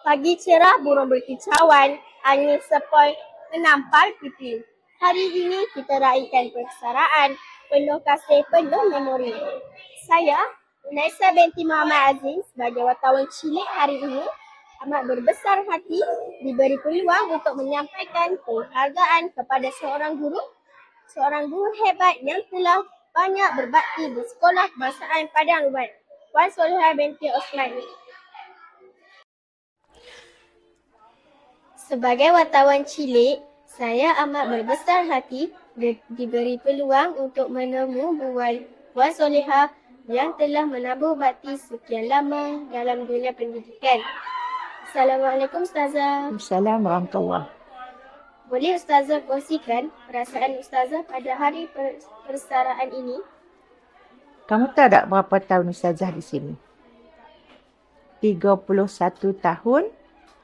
Pagi cerah, burung berkicauan, angin sepoi menampar pipi. Hari ini kita raikan persaraan, penuh kasih, penuh memori. Saya, Unaisa binti Muhammad Azim, sebagai wartawan cilik hari ini, amat berbesar hati diberi peluang untuk menyampaikan penghargaan kepada seorang guru hebat yang telah banyak berbakti di Sekolah Kebangsaan Padang Ruban, Puan Solihah binti Osman. Sebagai wartawan cilik, saya amat berbesar hati diberi peluang untuk menemu Puan Solihah yang telah menabur bakti sekian lama dalam dunia pendidikan. Assalamualaikum Ustazah. Assalamualaikum warahmatullahi. Boleh Ustazah kongsikan perasaan Ustazah pada hari persaraan ini? Kamu tahu tak berapa tahun Ustazah di sini? 31 tahun,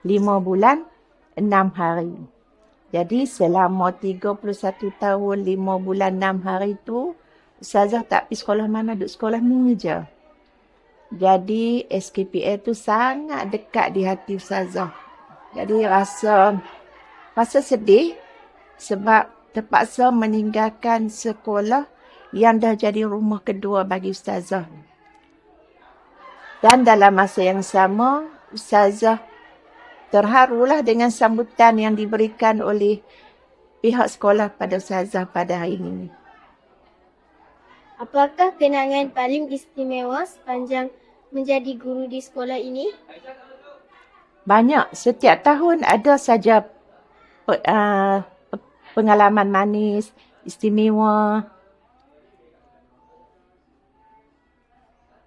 5 bulan, 6 hari. Jadi selama 31 tahun, 5 bulan, 6 hari tu, Ustazah tak pergi sekolah mana, duduk sekolah ni je. Jadi SKPA tu sangat dekat di hati Ustazah. Jadi rasa sedih sebab terpaksa meninggalkan sekolah yang dah jadi rumah kedua bagi Ustazah. Dan dalam masa yang sama, Ustazah terharulah dengan sambutan yang diberikan oleh pihak sekolah pada Ustazah pada hari ini. Apakah kenangan paling istimewa sepanjang menjadi guru di sekolah ini? Banyak. Setiap tahun ada saja pengalaman manis, istimewa.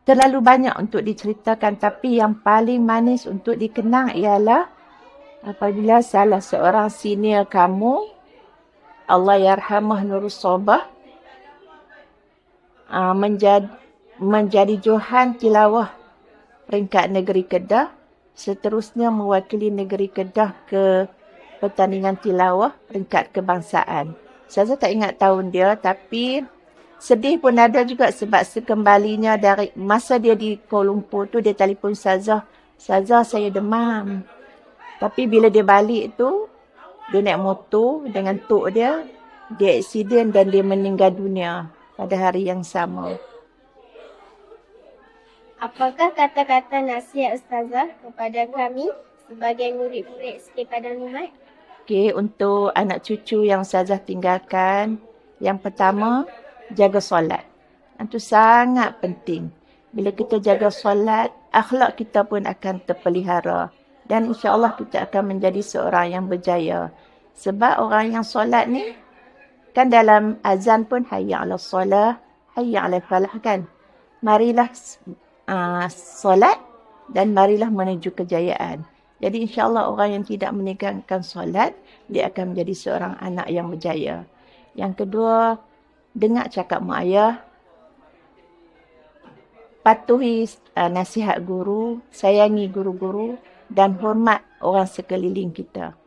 Terlalu banyak untuk diceritakan, tapi yang paling manis untuk dikenang ialah apabila salah seorang senior kamu, Allah yarhamah Nurul Sobah, menjadi Johan Tilawah peringkat negeri Kedah, seterusnya mewakili negeri Kedah ke pertandingan tilawah peringkat kebangsaan. Saya tak ingat tahun dia, tapi sedih pun ada juga sebab sekembalinya dari masa dia di Kuala Lumpur tu, dia telefon Ustazah, saya demam. Tapi bila dia balik tu, dia naik motor dengan tok dia aksiden dan dia meninggal dunia pada hari yang sama. Apakah kata-kata nasihat Ustazah kepada kami sebagai murid-murid SK Padang Ruban? Okey, untuk anak cucu yang Ustazah tinggalkan, yang pertama, jaga solat. Itu sangat penting. Bila kita jaga solat, akhlak kita pun akan terpelihara. Dan insya-Allah kita akan menjadi seorang yang berjaya. Sebab orang yang solat ni, kan dalam azan pun hayya 'alas solah, hayya 'alal falah kan. Marilah solat dan marilah menuju kejayaan. Jadi insya-Allah orang yang tidak meninggalkan solat, dia akan menjadi seorang anak yang berjaya. Yang kedua, dengar cakap mak ayah, patuhi nasihat guru, sayangi guru-guru dan hormat orang sekeliling kita.